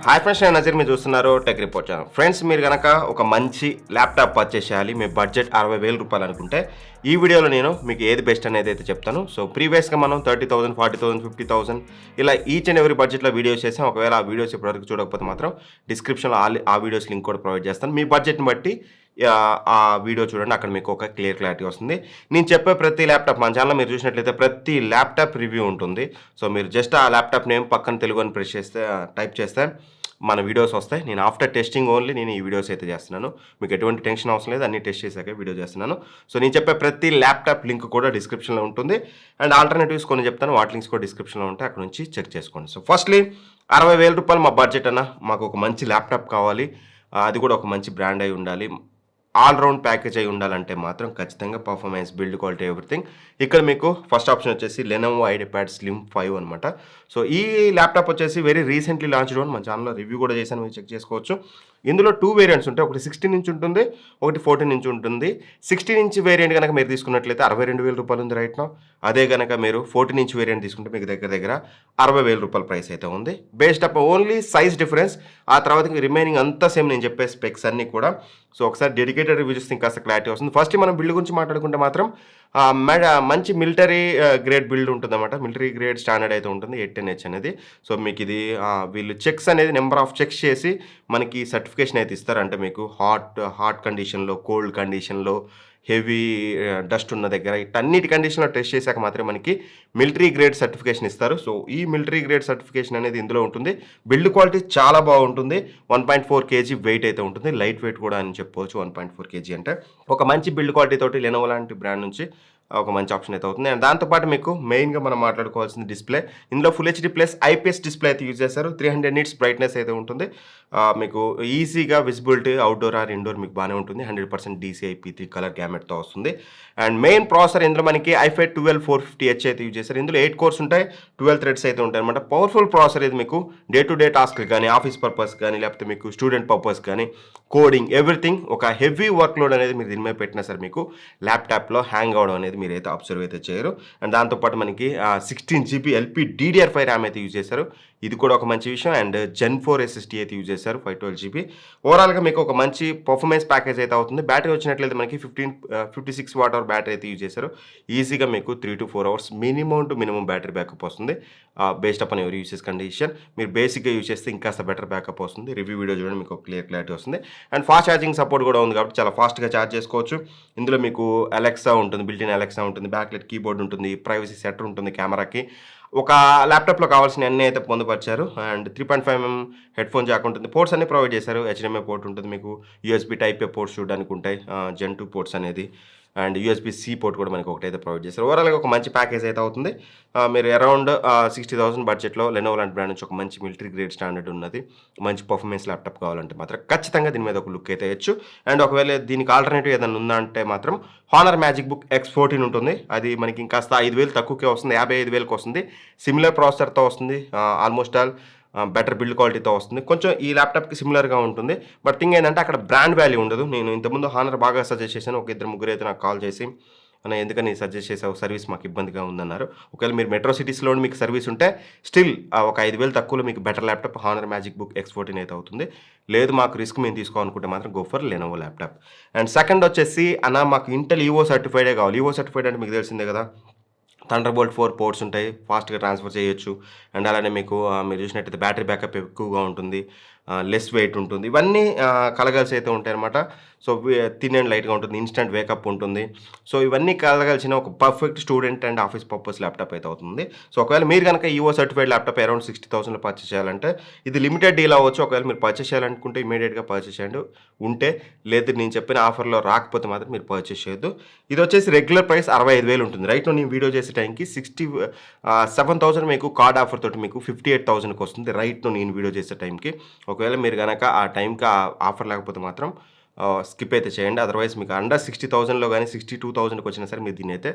Hi friends, నేను నజీర్. మీరు చూస్తున్నారు టెక్ రిపోర్ట్ ఛానల్. ఫ్రెండ్స్, మీరు కనుక ఒక మంచి ల్యాప్టాప్ పర్చేస్ చేయాలి, మీ బడ్జెట్ 60,000 రూపాయలు అనుకుంటే ఈ వీడియోలో నేను మీకు ఏది బెస్ట్ అనేది అయితే చెప్తాను. సో ప్రీవియస్గా మనం 30,000, 40,000, 50,000 ఇలా ఈచ్ అండ్ ఎవరీ బడ్జెట్లో వీడియోస్ చేసాం. ఒకవేళ ఆ వీడియోస్ ఇప్పటివరకు చూడకపోతే మాత్రం డిస్క్రిప్షన్లో ఆ వీడియోస్ లింక్ కూడా ప్రొవైడ్ చేస్తాను. మీ బడ్జెట్ని బట్టి ఆ వీడియో చూడండి, అక్కడ మీకు ఒక క్లారిటీ వస్తుంది. నేను చెప్పే ప్రతి ల్యాప్టాప్ మన ఛానల్లో మీరు చూసినట్లయితే ప్రతి ల్యాప్టాప్ రివ్యూ ఉంటుంది. సో మీరు జస్ట్ ఆ ల్యాప్టాప్ నేమ్ పక్కన తెలుగు అని ప్రెస్ చేస్తే టైప్ చేస్తే మన వీడియోస్ వస్తాయి. నేను ఆఫ్టర్ టెస్టింగ్ ఓన్లీ నేను ఈ వీడియోస్ అయితే చేస్తున్నాను. మీకు ఎటువంటి టెన్షన్ అవసరం లేదు, అన్ని టెస్ట్ చేశాక వీడియో చేస్తున్నాను. సో నేను చెప్పే ప్రతి ల్యాప్టాప్ లింక్ కూడా డిస్క్రిప్షన్లో ఉంటుంది. అండ్ ఆల్టర్నేటివ్స్ కొన్ని చెప్తాను, వాటి లింక్స్ కూడా డిస్క్రిప్షన్లో ఉంటాయి, అక్కడ నుంచి చెక్ చేసుకోండి. సో ఫస్ట్లీ 60,000 రూపాయలు మా బడ్జెట్ అన్న, మాకు ఒక మంచి ల్యాప్టాప్ కావాలి, అది కూడా ఒక మంచి బ్రాండ్ అయి ఉండాలి, ఆల్రౌండ్ ప్యాకేజ్ అయి ఉండాలంటే మాత్రం ఖచ్చితంగా పర్ఫార్మెన్స్, బిల్డ్ క్వాలిటీ, ఎవ్రీథింగ్. ఇక్కడ మీకు ఫస్ట్ ఆప్షన్ వచ్చేసి లెనోవో ఐడియాప్యాడ్ స్లిమ్ 5 అనమాట. సో ఈ ల్యాప్టాప్ వచ్చేసి వెరీ రీసెంట్లీ లాంచ్డ్ వన్. మన ఛానల్లో రివ్యూ కూడా చేశాను, మీరు చెక్ చేసుకోవచ్చు. ఇందులో 2 వేరియంట్స్ ఉంటాయి, ఒకటి 16 ఇంచ్ ఉంటుంది, ఒకటి 14 ఇంచ్ ఉంటుంది. 16 ఇంచ్ వేరియంట్ కనుక మీరు తీసుకున్నట్లయితే 62,000 రూపాయలు ఉంది రైట్ నౌ. అదే కనుక మీరు 14 ఇంచ్ వేరియంట్ తీసుకుంటే మీకు దగ్గర 60,000 రూపాయల ప్రైస్ అయితే ఉంది. Based up only size difference. ఆ తర్వాత రిమైనింగ్ అంతా సేమ్, నేను చెప్పే స్పెక్స్ అన్నీ కూడా. సో ఒకసారి డెడికేటెడ్ రివ్యూ చూస్తే ఇంకా క్లారిటీ వస్తుంది. ఫస్ట్ మనం బిల్డ్ గురించి మాట్లాడుకుంటే మాత్రం మంచి మిలిటరీ గ్రేడ్ బిల్డ్ ఉంటుంది అనమాట. మిలిటరీ గ్రేడ్ స్టాండర్డ్ అయితే ఉంటుంది 810H అనేది. సో మీకు ఇది వీళ్ళు చెక్స్ అనేది నెంబర్ ఆఫ్ చెక్స్ చేసి మనకి సర్టిఫికేషన్ అయితే ఇస్తారు. అంటే మీకు హాట్ కండిషన్లో, కోల్డ్ కండిషన్లో, హెవీ డస్ట్ ఉన్న దగ్గర ఇటన్నిటి కండిషన్లో టెస్ట్ చేశాక మాత్రమే మనకి మిలిటరీ గ్రేడ్ సర్టిఫికేషన్ ఇస్తారు. సో ఈ మిలిటరీ గ్రేడ్ సర్టిఫికేషన్ అనేది ఇందులో ఉంటుంది. బిల్డ్ క్వాలిటీ చాలా బాగుంటుంది. 1.4 kg వెయిట్ అయితే ఉంటుంది, లైట్ వెయిట్ కూడా అని చెప్పుకోవచ్చు. 1.4 kg అంటే ఒక మంచి బిల్డ్ క్వాలిటీ తోటి లెనోవో లాంటి బ్రాండ్ నుంచి ఒక మంచి ఆప్షన్ అయితే అవుతుంది. అండ్ దాంతోపాటు మీకు మెయిన్గా మనం మాట్లాడుకోవాల్సింది డిస్ప్లే. ఇందులో full HD plus IPS display అయితే యూజ్ చేస్తారు. 300 nits బ్రైట్నెస్ అయితే ఉంటుంది. మీకు ఈజీగా విజిబిలిటీ అవుట్డోర్ ఆర్ ఇండోర్ మీకు బాగానే ఉంటుంది. 100% DCI-P3 కలర్ గ్యామెట్తో వస్తుంది. అండ్ మెయిన్ ప్రాసెసర్ ఇందులో మనకి i5 12450H అయితే యూజ్ చేస్తారు. ఇందులో 8 కోర్స్ ఉంటాయి, 12 థ్రెడ్స్ అయితే ఉంటాయి అనమాట. పవర్ఫుల్ ప్రాసెసర్ ఇది. మీకు డే టు డే టాస్క్ కానీ, ఆఫీస్ పర్పస్ కానీ, లేకపోతే మీకు స్టూడెంట్ పర్పస్ కానీ, కోడింగ్, ఎవ్రీథింగ్, ఒక హెవీ వర్క్ లోడ్ అనేది మీరు దీని మీద పెట్టినా సరే మీకు ల్యాప్టాప్లో హ్యాంగ్ అవడం అనేది మీరైతే అబ్జర్వ్ అయితే చేయరు. అండ్ దాంతోపాటు మనకి 16 GB LPDDR5 ర్యామ్ అయితే యూజ్ చేశారు. ఇది కూడా ఒక మంచి విషయం. అండ్ Gen 4 SSD అయితే యూజ్ చేశారు, 512 GB. ఓవరాల్గా మీకు ఒక మంచి పర్ఫార్మెన్స్ ప్యాకేజ్ అయితే అవుతుంది. బ్యాటరీ వచ్చినట్లయితే మనకి 56 వాట్ అవర్ బ్యాటరీ అయితే యూజ్ చేశారు. ఈజీగా మీకు 3 to 4 hours minimum battery backup వస్తుంది. బేస్డ్ అప్ అని ఎవరి యూసేజ్ కండిషన్. మీరు బేసిక్గా యూజ్ చేస్తే ఇంకాస్త బెటర్ బ్యాకప్ వస్తుంది. రివ్యూ వీడియో చూడండి, మీకు క్లారిటీ వస్తుంది. అండ్ ఫాస్ట్ ఛార్జింగ్ సపోర్ట్ కూడా ఉంది కాబట్టి చాలా ఫాస్ట్గా ఛార్జ్ చేసుకోవచ్చు. ఇందులో మీకు అలెక్సా ఉంటుంది, బిల్ట్-ఇన్ అలెక్సా ఉంటుంది, బ్యాక్లెట్ కీబోర్డ్ ఉంటుంది, ప్రైవసీ సెటర్ ఉంటుంది కెమెరాకి. ఒక ల్యాప్టాప్లో కావాల్సిన అన్నీ అయితే పొందుపరిచారు. And 3.5mm head phone Jack ఉంటుంది. పోర్ట్స్ అన్ని ప్రొవైడ్ చేశారు. HDMI పోర్ట్ ఉంటుంది, మీకు USB Type-A పోర్ట్స్ చూడడానికి ఉంటాయి, Gen 2 పోర్ట్స్ అనేది. అండ్ USB-C పోర్ట్ కూడా మనకి ఒకటైతే ప్రొవైడ్ చేశారు. ఓవరాల్గా ఒక మంచి ప్యాకేజ్ అయితే అవుతుంది. మీరు అరౌండ్ 60,000 బడ్జెట్లో లెనోవో లాంటి బ్రాండ్ నుంచి ఒక మంచి మిలిటరీ గ్రేడ్ స్టాండర్డ్ ఉన్నది, మంచి పర్ఫార్మెన్స్ ల్యాప్టాప్ కావాలంటే మాత్రం ఖచ్చితంగా దీని మీద ఒక లుక్ అయితే వేయచ్చు. అండ్ ఒకవేళ దీనికి ఆల్టర్నేటివ్ ఏదైనా ఉందా అంటే మాత్రం హానర్ మ్యాజిక్ బుక్ X14 ఉంటుంది. అది మనకి ఇంకాస్త 5,000 తక్కువకే వస్తుంది, 55,000కి వస్తుంది. సిమిలర్ ప్రాసెసర్తో వస్తుంది, ఆల్మోస్ట్ ఆల్ బెటర్ బిల్డ్ క్వాలిటీతో వస్తుంది. కొంచెం ఈ ల్యాప్టాప్కి సిమిలర్గా ఉంటుంది. బట్ థింగ్ ఏంటంటే అక్కడ బ్రాండ్ వాల్యూ ఉండదు. నేను ఇంతకుముందు హానర్ బాగా సజెస్ట్ చేశాను. ఒక 2-3 అయితే నాకు కాల్ చేసి, అన్న ఎందుకని సజెస్ట్ చేసావు, సర్వీస్ మాకు ఇబ్బందిగా ఉందన్నారు. ఒకవేళ మీరు మెట్రో సిటీస్లో మీకు సర్వీస్ ఉంటే స్టిల్ ఒక 5,000 తక్కువలో మీకు better laptop honour magic book X14 అయితే అవుతుంది. లేదు మాకు రిస్క్ మేము తీసుకోవాలనుకుంటే మాత్రం go for Lenovo laptop. And second వచ్చేసి, అన్న మాకు ఇంటెల్ ఈవో సర్టిఫైడే కావాలి. ఈవో సర్టిఫైడ్ అంటే మీకు తెలిసిందే కదా, థండర్బోల్ట్ 4 పోర్ట్స్ ఉంటాయి, ఫాస్ట్గా ట్రాన్స్ఫర్ చేయొచ్చు. అండ్ అలానే మీకు మీరు చూసినట్టయితే బ్యాటరీ బ్యాకప్ ఎక్కువగా ఉంటుంది, లెస్ వెయిట్ ఉంటుంది. ఇవన్నీ కలగలిసి అయితే ఉంటాయి అనమాట. సో థిన్ అండ్ లైట్గా ఉంటుంది, ఇన్స్టెంట్ వేకప్ ఉంటుంది. సో ఇవన్నీ కలగలిసిన ఒక perfect student and office purpose laptop అయితే అవుతుంది. సో ఒకవేళ మీరు కనుక ఈవో సర్టిఫైడ్ ల్యాప్టాప్ అరౌండ్ 60,000లో పర్చేస్ చేయాలంటే ఇది లిమిటెడ్ డీల్ అవ్వచ్చు. ఒకవేళ మీరు పర్చేస్ చేయాలనుకుంటే ఇమీడియట్గా పర్చేస్ చేయండి. ఉంటే లేదు, నేను చెప్పిన ఆఫర్లో రాకపోతే మాత్రం మీరు పర్చేస్ చేయొద్దు. ఇది వచ్చేసి రెగ్యులర్ ప్రైస్ 65,000 ఉంటుంది. రైట్ నేను వీడియో చేసే టైంకి 67,000 మీకు కార్డ్ ఆఫర్ తోటి మీకు 58,000కి వస్తుంది. రైట్ నేను వీడియో చేసే టైంకి. ఒకవేళ మీరు కనుక ఆ టైంకి ఆఫర్ లేకపోతే మాత్రం స్కిప్ అయితే చేయండి. అదర్వైజ్ మీకు అండర్ 60,000లో కానీ 62,000కి వచ్చినా సరే మీరు దీన్ని అయితే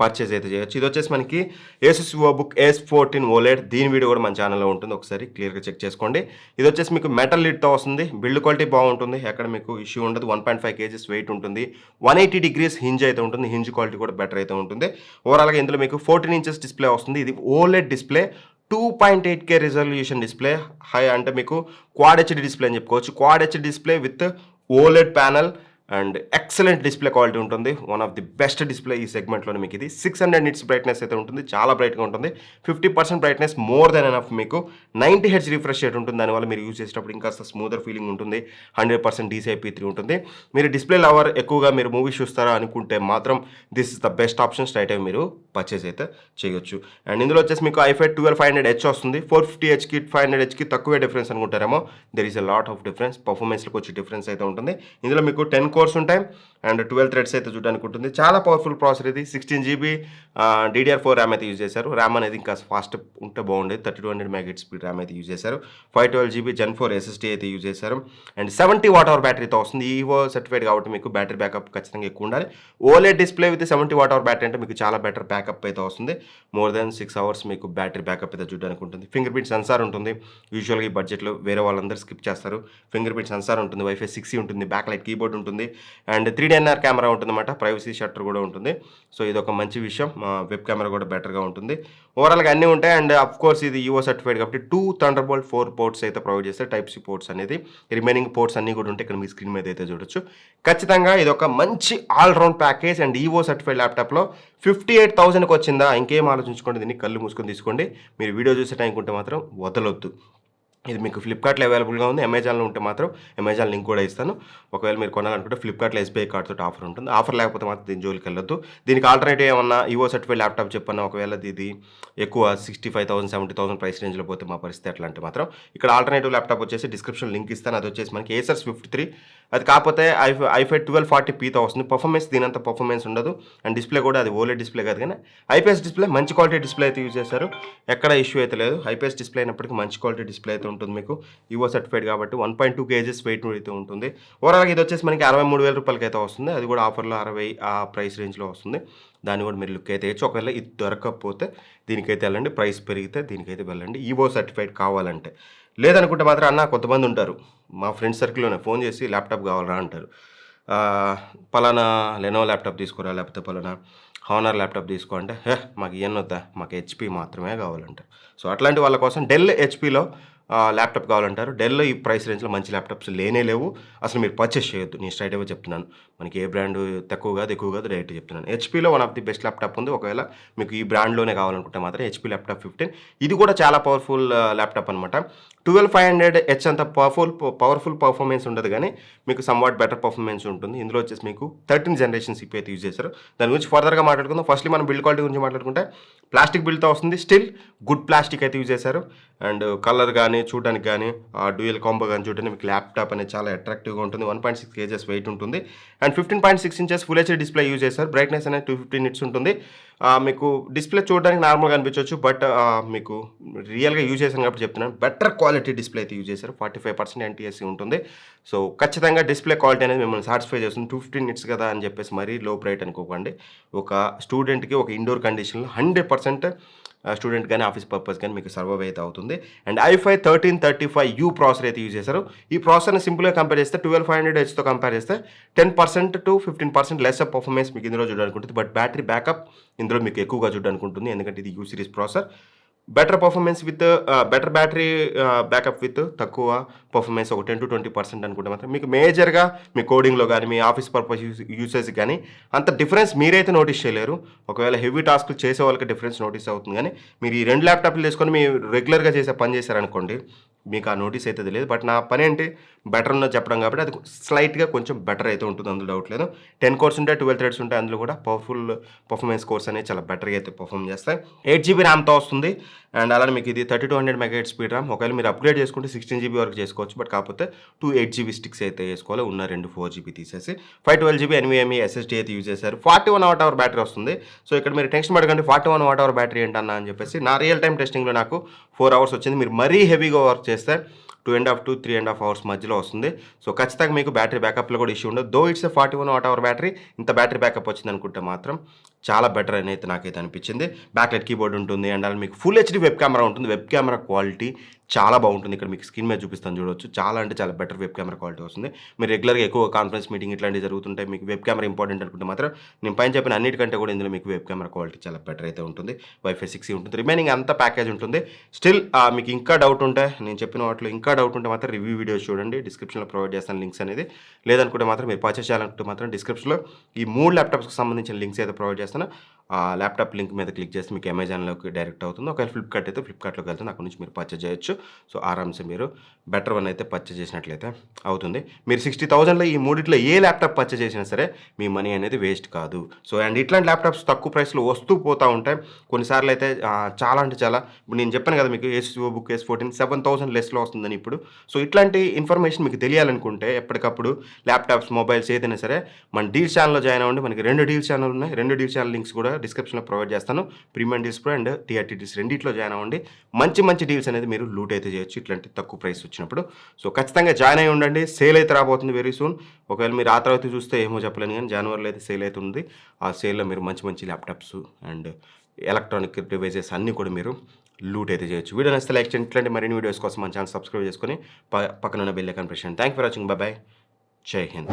పర్చేజ్ అయితే చేయొచ్చు. ఇది వచ్చేసి మనకి Asus VivoBook S14 OLED. దీని వీడియో కూడా మన ఛానల్లో ఉంటుంది, ఒకసారి క్లియర్గా చెక్ చేసుకోండి. ఇది వచ్చేసి మీకు మెటల్ లిడ్తో వస్తుంది. బిల్డ్ క్వాలిటీ బాగుంటుంది, ఎక్కడ మీకు ఇష్యూ ఉండదు. 1.5 kgs వెయిట్ ఉంటుంది, 180 degrees హింజ్ అయితే ఉంటుంది. హింజ్ క్వాలిటీ కూడా బెటర్ అయితే ఉంటుంది. ఓవరాల్గా ఇందులో మీకు 14 inches డిస్ప్లే వస్తుంది. ఇది OLED display, 2.8K resolution display, high అంటే మీకు క్వాడ్ హెచ్డి డిస్ప్లే అని చెప్పుకోవచ్చు. Quad HD display with OLED panel and excellent display quality ఉంటుంది. One of the best display ఈ సెగ్మెంట్లోనే మీకు ఇది. 600 నిట్స్ బ్రైట్నెస్ అయితే ఉంటుంది, చాలా బ్రైట్గా ఉంటుంది. 50% బ్రైట్నెస్ మోర్ దెన్ ఎనఫ్. మీకు 90 హెర్ట్జ్ రిఫ్రెష్ రేట్ ఉంటుంది, దానివల్ల మీరు యూజ్ చేసేటప్పుడు ఇంకా స్మూదర్ ఫీలింగ్ ఉంటుంది. 100% DCI-P3 ఉంటుంది. మీరు డిస్ప్లే లవర్, ఎక్కువగా మీరు మూవీస్ చూస్తారా అనుకుంటే మాత్రం this is the best option. Straight అవి మీరు పర్చేస్ అయితే చేయొచ్చు. అండ్ ఇందులో వచ్చేసి మీకు i5 12500H వస్తుంది. 450Hకి 500Hకి తక్కువే డిఫరెన్స్ అనుకుంటారేమో. There is a lot of difference. పర్ఫార్మెన్స్లోకి వచ్చి డిఫరెన్స్ అయితే ఉంటుంది. ఇందులో మీకు 10 కోర్స్ ఉంటాయి అండ్ 12 థ్రెడ్స్ అయితే చూడడానికి ఉంటుంది. చాలా పవర్ఫుల్ ప్రాసెసర్ ఇది. 16GB DDR4 ర్యామ్ అయితే యూజ్ చేశారు. ర్యామ్ అనేది ఇంకా ఫాస్ట్ ఉంటే బాగుండేది. 3200 MHz స్పీడ్ ర్యామ్ అయితే యూజ్ చేశారు. 512GB Gen 4 SSD అయితే యూజ్ చేశారు. అండ్ 70 Wh బ్యాటరీతో వస్తుంది. ఈవో సర్టిఫైడ్ కాబట్టి మీకు బ్యాటరీ బ్యాకప్ ఖచ్చితంగా ఎక్కువ ఉండాలి. OLED display with 70 Wh battery అంటే మీకు చాలా బెటర్ బ్యాకప్ అయితే వస్తుంది. మోర్ దెన్ 6 hours మీకు బ్యాటరీ బ్యాకప్ అయితే చూడడానికి ఉంటుంది. ఫింగర్ ప్రింట్ సెన్సార్ ఉంటుంది. యూజువల్గా ఈ బడ్జెట్లో వేరే వాళ్ళందరూ స్కిప్ చేస్తారు. ఫింగర్ ప్రింట్ సెన్సార్ ఉంటుంది. Wi-Fi 6E ఉంటుంది. బ్యాక్ లైట్ కీబోర్డ్ ఉంటుంది. అండ్ 3D కెమెరా ఉంటుందన్నమాట. ప్రైవసీ షట్టర్ కూడా ఉంటుంది. సో ఇది ఒక మంచి విషయం. వెబ్ కెమెరా కూడా బెటర్గా ఉంటుంది. ఓవరాల్గా అన్నీ ఉంటాయి. అండ్ అఫ్ కోర్స్ ఇది యూఓ సర్టిఫైడ్ కాబట్టి 2 Thunderbolt 4 పోర్ట్స్ అయితే ప్రొవైడ్ చేస్తారు. Type-C పోర్ట్స్ అనేది. రిమైనింగ్ పోర్ట్స్ అన్నీ కూడా ఉంటాయి. ఇక్కడ మీ స్క్రీన్ మీద అయితే చూడొచ్చు. ఖచ్చితంగా ఇది ఒక మంచి all round package. And EO certified ల్యాప్టాప్లో 58,000కి వచ్చిందా, ఇంకేం ఆలోచించుకోండి. దీన్ని కళ్ళు మూసుకొని తీసుకోండి. మీరు వీడియో చూసే టైంకి ఉంటే మాత్రం వదలొద్దు. ఇది మీకు ఫ్లిప్కార్ట్లో అవైలబుల్గా ఉంది. అమెజాన్లో ఉంటే మాత్రం అమెజాన్ లింక్ కూడా ఇస్తాను. ఒకవేళ మీరు కొనాలనుకుంటే ఫ్లిప్కార్ట్లో SBI కార్డ్తో ఆఫర్ ఉంటుంది. ఆఫర్ లేకపోతే మాత్రం దీని జోలికి వెళ్ళొద్దు. దీనికి ఆల్టర్నేటివ్ ఏమన్నా ఈవో సర్టిఫైడ్ ల్యాప్టాప్ చెప్పన్నా, ఒకవేళ ఇది ఎక్కువ 65,000 70,000 ప్రైస్ రేంజ్లో పోతే మా పరిస్థితి ఎట్లా అంటే మాత్రం ఇక్కడ ఆల్టర్నేటివ్ ల్యాప్టాప్ వచ్చేసి డిస్క్రిప్షన్ లింక్ ఇస్తాను. అది వచ్చేసి మనకి Acer Swift 3. అది కాకపోతే i5 1240pతో వస్తుంది. పర్ఫార్మెన్స్ దీనంత పర్ఫార్మెన్స్ ఉండదు. అండ్ డిస్ప్లే కూడా అది ఓలెడ్ డిస్ప్లే కాదు కానీ IPS డిస్ప్లే, మంచి క్వాలిటీ డిస్ప్లే అయితే యూజ్ చేశారు. ఎక్కడ ఇష్యూ అయితే లేదు. IPS డిస్ప్లే అయినప్పటికీ మంచి క్వాలిటీ డిస్ప్లే అయితే ఉంటుంది మీకు. ఈవో సర్టిఫైడ్ కాబట్టి 1.2 kgs వెయిట్ అయితే ఉంటుంది. ఓవరాల్గా ఇది వచ్చేసి మనకి 63,000 రూపాయలకి అయితే వస్తుంది. అది కూడా ఆఫర్లో 60 ఆ ప్రైస్ రేంజ్లో వస్తుంది. దాన్ని కూడా మీరు లుక్ అయితే వేయచ్చు. ఒకవేళ ఇది దొరకకపోతే దీనికైతే వెళ్ళండి. ప్రైస్ పెరిగితే దీనికైతే వెళ్ళండి ఈవో సర్టిఫైడ్ కావాలంటే. లేదనుకుంటే మాత్రం అన్న కొంతమంది ఉంటారు మా ఫ్రెండ్స్ సర్కిల్లోనే ఫోన్ చేసి ల్యాప్టాప్ కావాలరా అంటారు. పలానా లెనోవో ల్యాప్టాప్ తీసుకురా, లేకపోతే పలానా హానర్ ల్యాప్టాప్ తీసుకో అంటే మాకు ఇవన్నీ వద్దా, మాకు HP మాత్రమే కావాలంటారు. సో అట్లాంటి వాళ్ళ కోసం డెల్ HPలో ల్యాప్టాప్ కావాలంటారు. డెల్ ఈ ప్రైస్ రేంజ్లో మంచి ల్యాప్టాప్స్ లేవు. అసలు మీరు పర్చేస్ చేయొద్దు. నేను స్ట్రైట్ అవే చెప్తున్నాను. మనకి ఏ బ్రాండ్ తక్కువ కాదు ఎక్కువ కాదు, డైరెక్ట్ చెప్తున్నాను. HPలో one of the best laptop ఉంది. ఒకవేళ మీకు ఈ బ్రాండ్లోనే కావాలనుకుంటే మాత్రం HP ల్యాప్టాప్ 15. ఇది కూడా చాలా పవర్ఫుల్ ల్యాప్టాప్ అనమాట. 12500H అంత పవర్ఫుల్ పర్ఫార్మెన్స్ ఉండదు కానీ మీకు సమ్వాట్ బెటర్ పర్ఫార్మెన్స్ ఉంటుంది. ఇందులో వచ్చేసి మీకు 13th generation CPU అయితే యూజ్ చేశారు. దాని గురించి ఫర్దర్గా మాట్లాడుకుందాం. ఫస్ట్లీ మనం బిల్డ్ క్వాలిటీ గురించి మాట్లాడుకుంటే ప్లాస్టిక్ బిల్డ్తో వస్తుంది. స్టిల్ గుడ్ ప్లాస్టిక్ అయితే యూజ్ చేశారు. అండ్ కలర్ కానీ చూడడానికి కానీ డ్యూయల్ కాంబో కానీ చూడడానికి మీకు ల్యాప్టాప్ అనేది చాలా అట్రాక్టివ్గా ఉంటుంది. 1.6 kgs వెయిట్ ఉంటుంది. And 15.6 inches full HD display use చేశారు. బ్రైట్నెస్ అనేది 250 nits ఉంటుంది. మీకు డిస్ప్లే చూడడానికి నార్మల్గా అనిపించవచ్చు, బట్ మీకు రియల్గా యూజ్ చేశాను కాబట్టి చెప్తున్నాను. బెటర్ క్వాలిటీ డిస్ప్లే అయితే యూజ్ చేశారు. 45% NTSC ఉంటుంది. సో ఖచ్చితంగా డిస్ప్లే క్వాలిటీ అనేది మిమ్మల్ని సాటిస్ఫై చేస్తుంది. 250 nits కదా అని చెప్పేసి మరీ లో బ్రైట్ అనుకోకండి. ఒక స్టూడెంట్కి ఒక ఇండోర్ కండిషన్లో 100% స్టూడెంట్ కానీ ఆఫీస్ పర్పస్ కానీ మీకు సర్వైవ్ అయితే అవుతుంది. అండ్ i5 1335U ప్రాసెసర్ అయితే యూజ్ చేశారు. ఈ ప్రాసెసర్ని సింపుల్గా కంపేర్ చేస్తే 12500Hతో కంపేర్ చేస్తే 10% to 15% లెస్ పర్ఫార్మెన్స్ మీకు ఇందులో చూడడానికి ఉంటుంది. బట్ బ్యాటరీ బ్యాకప్ ఇందులో మీకు ఎక్కువగా చూడడానికి ఉంటుంది. ఎందుకంటే ఇది U series processor. Better performance with better battery backup with తక్కువ పర్ఫార్మెన్స్, ఒక 10 to 20% అనుకుంటే మాత్రం మీకు మేజర్గా మీ కోడింగ్లో కానీ మీ ఆఫీస్ పర్పస్ యూసేజ్ కానీ అంత డిఫరెన్స్ మీరైతే నోటీస్ చేయలేరు. ఒకవేళ హెవీ టాస్క్లు చేసే వాళ్ళకి డిఫరెన్స్ నోటీస్ అవుతుంది. కానీ మీరు ఈ 2 ల్యాప్టాప్లు తీసుకొని మీరు రెగ్యులర్గా చేసే పని చేశారనుకోండి, మీకు ఆ నోటీస్ అయితే తెలియదు. బట్ నా పని ఏంటి, బెటర్ ఉన్నది చెప్పడం కాబట్టి అది స్లైట్గా కొంచెం బెటర్ అయితే ఉంటుంది, అందులో డౌట్ లేదు. 10 కోర్స్ ఉంటాయి, 12 థ్రెడ్స్ ఉంటాయి. అందులో కూడా పవర్ఫుల్ పర్ఫార్మెన్స్ కోర్స్ అనేది చాలా బెటర్గా అయితే పర్ఫామ్ చేస్తాయి. 8GB ర్యామ్తో వస్తుంది. అండ్ అలానే మీకు ఇది 3200 MHz స్పీడ్ ర్యామ్. ఒకవేళ మీరు అప్గ్రేడ్ చేసుకుంటే 16GB వరకు చేసుకోవచ్చు. బట్ కాకపోతే 2 8GB స్టిక్స్ అయితే వేసుకోవాలి. ఉన్న 2 4GB తీసేసి 512GB NVMe SSD అయితే యూజ్ చేశారు. 41 Wh బ్యాటరీ వస్తుంది. సో ఇక్కడ మీరు టెన్షన్ పడకండి 41 Wh బ్యాటరీ ఏంటన్నా అని చెప్పేసి. నా రియల్ టైం టెస్టింగ్లో నాకు 4 hours వచ్చింది. మీరు మరీ హెవీగా వర్క్ చేస్తే 2.5 to 3.5 అవర్స్ మధ్యలో వస్తుంది. సో ఖచ్చితంగా మీకు బ్యాటరీ బ్యాకప్లో కూడా ఇష్యూ ఉండదు. Though it's 41 watt hour battery, ఇంత బ్యాటరీ బ్యాకప్ వచ్చింది అనుకుంటే మాత్రం చాలా బెటర్ అని అయితే నాకైతే అనిపించింది. బ్యాక్లైట్ కీబోర్డ్ ఉంటుంది అండ్ మీకు ఫుల్ హెచ్డీ వెబ్ కెమెరా ఉంటుంది. వెబ్ కెమెరా క్వాలిటీ చాలా బాగుంటుంది. ఇక్కడ మీకు స్క్రీన్ మీద చూపిస్తాను చూడవచ్చు. చాలా అంటే చాలా బెటర్ వెబ్ కెమెరా క్వాలిటీ వస్తుంది. మీరు రెగ్యులర్గా ఎక్కువ కాన్ఫరెన్స్ మీటింగ్ ఇట్లాంటివి జరుగుతుంటాయి, మీకు వెబ్ కెమెరా ఇంపార్టెంట్ అనుకుంటే మాత్రం నేను పైన చెప్పిన అన్నిటికంటే కూడా ఇందులో మీకు వెబ్ కెమెరా క్వాలిటీ చాలా బెటర్ అయితే ఉంటుంది. వైఫై 6 ఉంటుంది. రిమైనింగ్ అంతా ప్యాకేజ్ ఉంటుంది. స్టిల్ మీకు ఇంకా డౌట్ ఉంటే, నేను చెప్పిన వాటిలో ఇంకా డౌట్ ఉంటే మాత్రం రివ్యూ వీడియోస్ చూడండి. డిస్క్రిప్షన్లో ప్రొవైడ్ చేస్తాను లింక్స్ అనేది. లేదనుకుంటే మాత్రం మీరు పర్చేస్ చేయాలనుకుంటే మాత్రం డిస్క్రిప్షన్లో ఈ 3 ల్యాప్టాప్స్కి సంబంధించిన లింక్స్ అయితే ప్రొవైడ్ చేస్తాను. ఆ ల్యాప్టాప్ లింక్ మీద క్లిక్ చేస్తే మీకు అమెజాన్లోకి డైరెక్ట్ అవుతుంది. ఒకవేళ ఫ్లిప్కార్ట్ అయితే ఫ్లిప్కార్ట్లోకి వెళ్తుంది, అక్కడ నుంచి మీరు పర్చేస్ చేయొచ్చు. సో ఆరామ్సే మీరు బెటర్ వన్ అయితే పర్చేస్ చేసినట్లయితే అవుతుంది. మీరు 60,000లో ఈ మూడిట్లో ఏ ల్యాప్టాప్ పర్చేస్ చేసినా సరే మీ మనీ అనేది వేస్ట్ కాదు. సో అండ్ ఇట్లాంటి ల్యాప్టాప్స్ తక్కువ ప్రైస్లో వస్తూ పోతూ ఉంటాయి. కొన్నిసార్లు అయితే చాలా అంటే చాలా, ఇప్పుడు నేను చెప్పాను కదా మీకు ఏసూస్ బుక్ S14 7,000 లెస్లో వస్తుందని ఇప్పుడు. సో ఇట్లాంటి ఇన్ఫర్మేషన్ మీకు తెలియాలనుకుంటే ఎప్పటికప్పుడు ల్యాప్టాప్స్, మొబైల్స్ ఏదైనా సరే మన డీల్స్ ఛానల్లో జాయిన్ అవ్వండి. మనకి 2 డీల్స్ ఛానల్ ఉన్నాయి. 2 డీల్స్ ఛానల్ లింక్స్ కూడా డిస్క్రిప్షన్లో ప్రొవైడ్ చేస్తాను. Premium deals pro and TRT deals రెండిట్లో జాయిన్ అవ్వండి. మంచి డీల్స్ అనేది మీరు లూట్ అయితే చేయొచ్చు ఇట్లాంటి తక్కువ ప్రైస్ వచ్చినప్పుడు. సో ఖచ్చితంగా జాయిన్ అయ్యి ఉండండి. సేల్ అయితే రాబోతుంది వెరీ సూన్. ఒకవేళ మీరు ఆ తర్వాత చూస్తే ఏమో చెప్పలేను, కానీ జనవరిలో అయితే సేల్ అయితే ఉంది. ఆ సేల్లో మీరు మంచి ల్యాప్టాప్స్ అండ్ ఎలక్ట్రానిక్ డివైజెస్ అన్నీ కూడా మీరు లూట్ అయితే చేయొచ్చు. వీడియో నచ్చితే లైక్ చేయండి. ఇట్లాంటి మరిన్ని వీడియోస్ కోసం మన ఛానల్ సబ్స్క్రైబ్ చేసుకొని పక్కన ఉన్న బెల్ ఐకాన్ ప్రెస్ చేయండి. Thank for watching. బాయ్. జై హింద్.